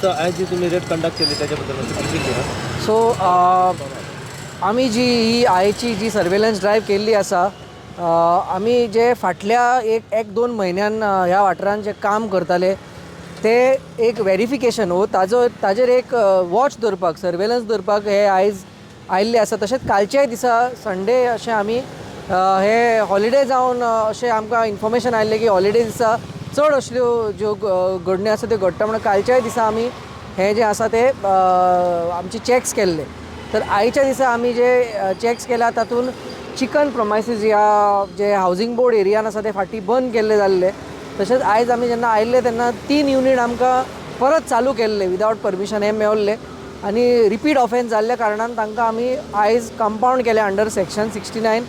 तर आज जी तुम्ही रेड कंडक्ट केली त्याच्याबद्दल सो आमी जी ही आयची जी सर्वेलन्स ड्रायव्ह केल्ली आसा, आमी जे फाटल्या एक दोन म्हयन्यान ह्या वाठारान जे काम करताले ते एक व्हेरिफिकेशन ताजेर एक वॉच दवरपाक, सर्वेलन्स दवरपाक हे आयज आयिल्ले आसा. तशेंच कालच्याय दिसा संडे अशें आमी हे हॉलिडे जावन अशें आमकां इन्फॉर्मेशन आयिल्लें की हॉलिडे दिसा चड असल्यो ज्यो घडण्यो आसा त्यो घडटा म्हणून कालच्याय दिसा आमी हे जे आसा ते आमचे चॅक्स केल्ले. तर आयच्या दिसा आमी जे चॅक्स केला तातूंत चिकन प्रमायसीस ह्या जे हावजींग बोर्ड एरियान आसा ते फाटीं बंद केल्ले जाल्ले. तशेंच आयज आमी जेन्ना आयिल्ले तेन्ना 3 युनिट आमकां परत चालू केल्ले विदावट परमिशन हे मेळिल्ले आनी रिपीट ऑफेन्स जाल्ल्या कारणान तांकां आमी आयज कंपावंड केले अंडर सेक्शन 69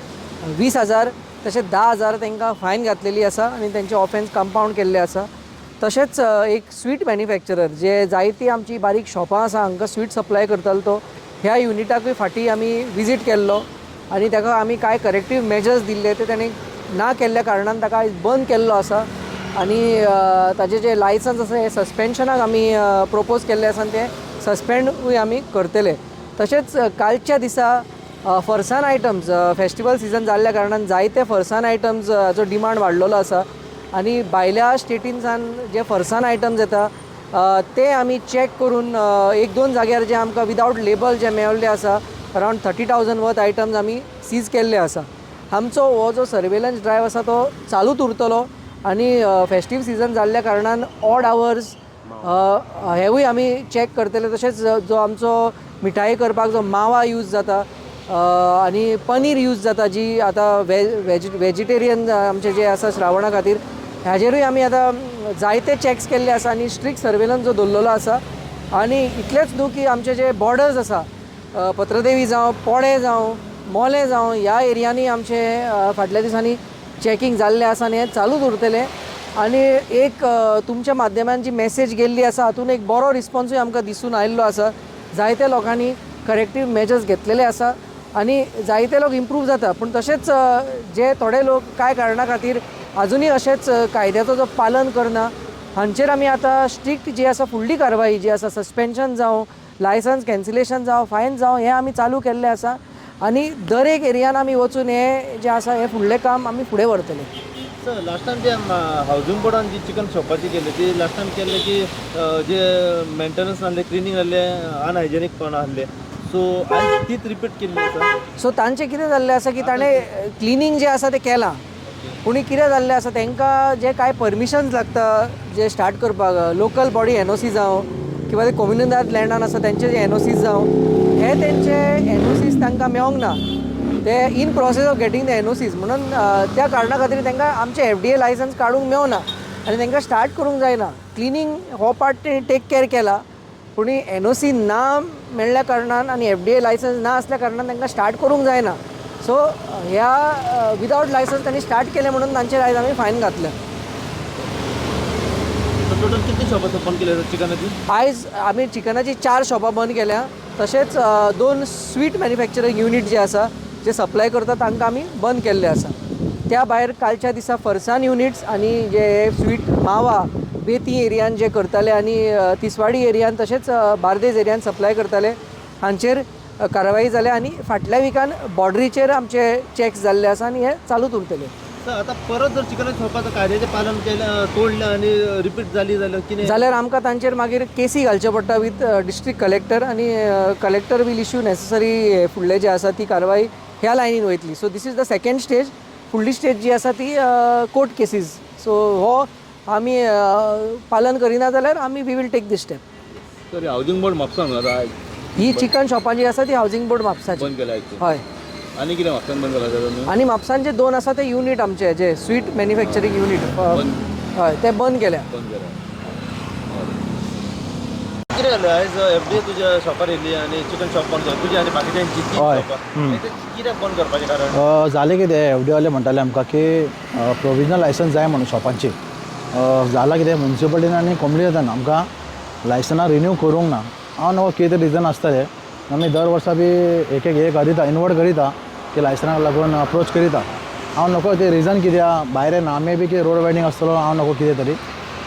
20,000 तशेंच 10,000 तांकां फायन घातलेली आसा आनी तेंचे ऑफेन्स कंपावंड केल्ले आसा. तशेंच एक स्वीट मॅन्युफॅक्चरर जे जायती आमची बारीक शॉपां आसा हांकां स्वीट सप्लाय करतालो तो ह्या युनिटाकूय फाटीं आमी विजीट केल्लो आनी ताका आमी कांय करेक्टीव मेजर्स दिल्ले ते ताणें ना केल्ल्या कारणान ताका आयज बंद केल्लो आसा आनी ताजे जे लायसन्स आसा हे सस्पेन्शनाक आमी प्रोपोज केल्ले आसा आनी ते सस्पेंडूय आमी करतले. तशेंच कालच्या दिसा फरसान आयटम्स फेस्टिवल सिजन जाल्ल्या कारणान जायते फरसान आयटम्सचो डिमांड वाडलेलो आसा आनी भायल्या स्टेटींसान जे फरसान आयटम्स येता ते आमी चॅक करून एक दोन जाग्यार जे आमकां विदावट लेबल जे मेळिल्ले आसा अरावंड 30,000 वर्थ आयटम्स आमी सीज केल्ले आसा. आमचो हो जो सर्वेलन्स ड्रायव्ह आसा तो चालूच उरतलो आनी फेस्टीव सिजन जाल्ल्या कारणान ऑड आवर्स हेवूय आमी चॅक करतले. तशेंच जो आमचो मिठाई करपाक जो मावा यूज जाता आनी पनीर यूज जाता जी आतां वेजिटेरियन आमचे जे आसा श्रावणा खातीर हाजेरूय आमी आतां जायते चॅक्स केल्ले आसा आनी स्ट्रिक्ट सर्वेलन्स जो दवरलेलो आसा. आनी इतलेंच न्हू की आमचे जे बॉर्डर्स आसा पत्रदेवी जावं पोळे जावं मोले जावं ह्या एरियांनी आमचे फाटल्या दिसांनी चॅकींग जाल्लें आसा आनी हें चालूच उरतलें. आनी एक तुमच्या माध्यमान जी मॅसेज गेल्ली आसा हातून एक बरो रिस्पॉन्सूय आमकां दिसून आयिल्लो आसा. जायत्या लोकांनी करेक्टीव मेजर्स घेतलेले आसा आनी जायते लोक इम्प्रूव जाता. पूण तशेंच जे थोडे लोक कांय कारणा खातीर अजुनूय अशेंच कायद्याचो जो पालन करना हांचेर आमी आतां स्ट्रिक्ट जी आसा फुडली कारवाई जी आसा सस्पेन्शन जावं लायसन्स कॅन्सिलेशन जावं फायन जावं हें आमी चालू केल्लें आसा आनी दर एक एरियान आमी वचून हें जें आसा हें फुडलें काम आमी फुडें व्हरतले. सर लास्ट टायम जे हावजींग बोर्डान जी चिकन शॉपाची केली ती लास्ट टायम केल्ले की जे मेंटेनन्स आहले क्लिनींग आहले अनहायजेनीक आहले सो आज तीच रिपीट केल्ली आसा. सो तांचें कितें जाल्लें आसा की ताणें क्लिनींग जें आसा तें केलां पूण कितें जाल्लें आसा तांकां जे कांय परमिशन्स लागता जे स्टार्ट करपाक लोकल बॉडी एनओसी जावं किंवा ते कम्युनिदाद लँडान आसा तेंचे जे एनओसीज जावं हे तेंचे एनओसीज तांकां मेळोंक ना. ते in process of getting the NOCs म्हणून त्या कारणा खातीर तांकां आमचे FDA लायसन्स काडूंक मेळना आनी तांकां स्टार्ट करूंक जायना. क्लिनींग हो पार्ट तेणी टेक केअर केला पूण एनओसी ना मेळ्ळ्या कारणान आनी FDA लायसन्स ना आसल्या कारणान तांकां स्टार्ट करूंक जायना. सो ह्या विदावट लायसन्स तांणी स्टार्ट केलें म्हणून तांचेर आयज आमी फायन घातलें. टोटल कितली शॉपां बंद केल्या चिकनाची? आयज आमी चिकनाची 4 शॉपां बंद केल्या. तशेंच 2 स्वीट मॅन्युफॅक्चरींग युनीट जे आसा जे सप्लाय करता तांकां आमी बंद केल्ले आसा. त्या भायर कालच्या दिसा फरसान युनिट्स आनी जे स्वीट मावा बेती एरियान जे करताले आनी तिसवाडी एरियान तशेंच बार्देज एरियान सप्लाय करताले हांचेर कारवाई जाल्या आनी फाटल्या विकान बॉर्डरीचेर आमचे चॅक्स जाल्ले आसा आनी हे चालूच उरतले. सर आतां परत जर चिकनाच्या शॉपाचं कायद्याचें पालन केलें तोडलें आनी रिपीट जाली जाल्यार कितें जाल्यार आमकां तांचेर मागीर केसी घालच्यो पडटा विथ डिस्ट्रिक्ट कलेक्टर आनी कलेक्टर वील इश्यू नेसेसरी फुडले जे आसा ती कारवाई ह्या लायनीन वयतली. So this is the second stage. फुडली स्टेज जी आसा ती कोर्ट केसीस. सो हो आमी पालन करिना जाल्यार आमी we will take this step. Sir housing board म्हापसान ही चिकन शॉपां जी आसा ती हावजींग बोर्ड म्हापसाची बंद केल्या हय. आनी कितें म्हापसान बंद केला? आनी म्हापसानचे 2 आसा ते युनीट आमचे जे स्वीट मॅन्युफॅक्चरींग युनीट हय ते बंद केल्या. कितें जालें आयज FDA तुज्या शॉपार येयली आनी चिकन शॉप बंद केली तुजी आनी बाकीच्यांची कित्याक बंद करपाचें कारण? जालें कितें FDA वाले म्हणटाले आमकां की प्रोविजनल लायसन्स जाय म्हणून शॉपांची. जालां कितें म्युनिसिपालिटीन आनी कॉम्युनिटीन आमकां लायसन्स रिन्यू करूंक ना. हांव नको कितें रिजन आसतलें आमी दर वर्सा बी एक हे करिता इनवर्ट करिता की लायसन्साक लागून अप्रोच करिता. हांव नको ते रिजन कित्याक भायर नामे बी कितें रोड वायडींग आसतलो हांव नको कितें तरी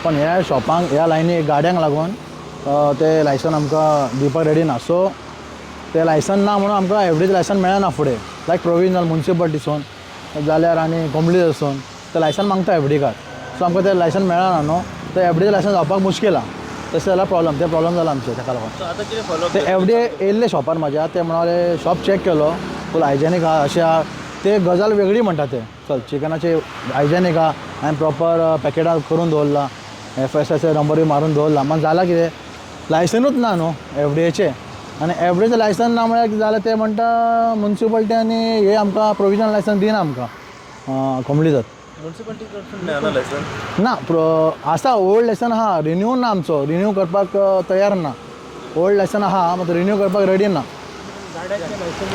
पण ह्या शॉपांक ह्या लायनी गाड्यांक लागून ते लायसन आमकां दिवपाक रेडी ना. सो ते लायसन ना म्हणून आमकां एवरेज लायसन मेळना फुडें. लायक प्रोविजनल म्युन्सिपाल्टीसून जाल्यार आनी कोंकणी वचून ते लायसन मागता एफडी कार्ड. सो आमकां ते लायसन मेळना न्हू. तर एफडी लायसन जावपाक मुश्कील आहा. तशें जाल्यार प्रॉब्लम जाला आमचे ताका लागून. So आता कितें follow up ते एफडी येयल्ले शॉपार म्हाज्या. ते म्हणाले शॉप चॅक केलो फूल हायजेनीक आहा अशें आहा. ते गजाल वेगळी म्हणटा ते. चल चिकनाचे हायजेनीक आहा हांवें प्रॉपर पॅकेटां करून दवरला, FSSA नंबर मारून दवरला. मात जालां कितें लायसनूच ना न्हू एफडीएचे. आनी एफडीएचें लायसन ना म्हळ्यार कितें जालें ते म्हणटा म्युन्सिपाल्टी आनी हे आमकां प्रोविजनल लायसन दिना आमकां कोंबडीजत. म्युन्सिपाल्टी कडसून मेळना लायसन? ना आसा ओल्ड लायसन आहा. रिन्यू ना आमचो. रिन्यू करपाक तयार ना. ओल्ड लायसन आहा मात रिन्यू करपाक रेडी ना.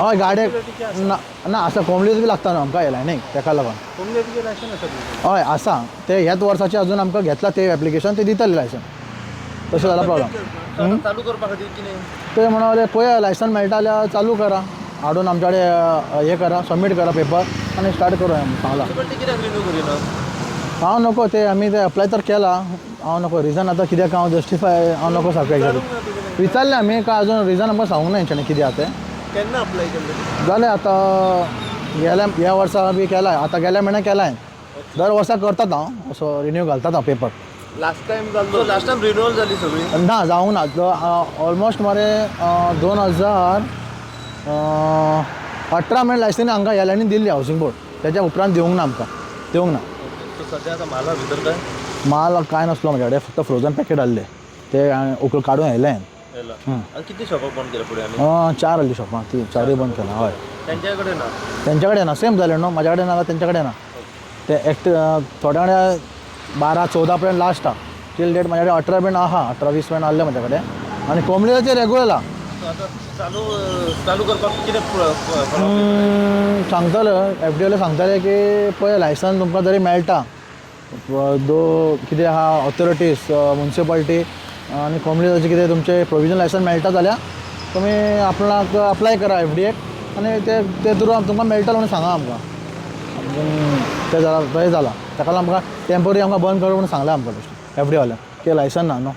हय गाडयेक ना ना आसा कोंबडीच बी लागता न्हू आमकां हे लायनीक ताका लागून. हय आसा ते ह्याच वर्साचें अजून आमकां घेतला ते एप्लिकेशन ते दितले लायसन. तशें जाला प्रॉब्लम. आता चालू करपा खातीर कितें? ते म्हणाले पळया लायसन मेळटा जाल्यार चालू करा. हाडून आमच्या कडेन हे करा सबमीट करा पेपर आनी स्टार्ट करूया सांगला. म्युन्सिपाल्टी कित्याक रिन्यू करिना? हांव नको ते आमी ते अप्लाय तर केला. हांव नको रिजन आतां कित्याक हांव जस्टिफाय हांव नको सारकें विचारलें आमी काय अजून रिजन आमकां सांगूंक ना हेंच्यांनी कितें आहा तें. केन्ना अप्लाय केल्लें? जालें आतां ह्या वर्सा बी केलाय. आतां गेल्या म्हयन्या केलाय. दर वर्सा करतात हांव असो रिन्यू घालतात हांव पेपर. लास्ट टायम जाल्लो. लास्ट टायम रिन्यूअल जाली सगळी? ना जावंक ना. ऑलमोस्ट मरे 2018 म्हळ्यार लायसन हांकां येल्यांनी दिल्ली हावसिंग बोर्ड. तेच्या उपरांत दिवंक ना आमकां. दिवंक ना. सो सद्या आतां माला भितर काय? माल कांय नासलो म्हाजे कडेन. फक्त फ्रोजन पॅकेट हाडले ते उकळ काडून येयले. येयला. आनी कितली शॉपां बंद केल्या फुडें आनी? 4 हाडली शॉपां. ती 4य बंद केला. हय तेंच्या कडेन ना? तेंच्या कडेन ना. सेम जालें न्हू. म्हाज्या कडेन ना तेंच्या कडेन ना. ते थोड्या कडेन 12-14 पर्यंत लास्ट आहा. टील डेट म्हाज्या कडेन 18 पर्यंत आहा. 18-20 पर्यंत आहले म्हाज्या कडेन. आनी कोंबडीचे रेगुलर आहा. सो आतां चालू करपाक कितें सांगतले एफडीओले सांगताले की पळय लायसन तुमकां जरी मेळटा कितें आहा ऑथॉरिटीज म्युन्सिपाल्टी आनी कोंबडीचे कितें तुमचे प्रोविजनल लायसन मेळटा जाल्यार तुमी आपणाक अप्लाय करा एफडीएक आनी ते थ्रू तुमकां मेळटलो म्हणून सांगा आमकां. ते जाला ताका लागून आमकां टेम्पररी आमकां बंद कर म्हणून सांगलें आमकां एफडीओवाल्यान की लायसन ना न्हू.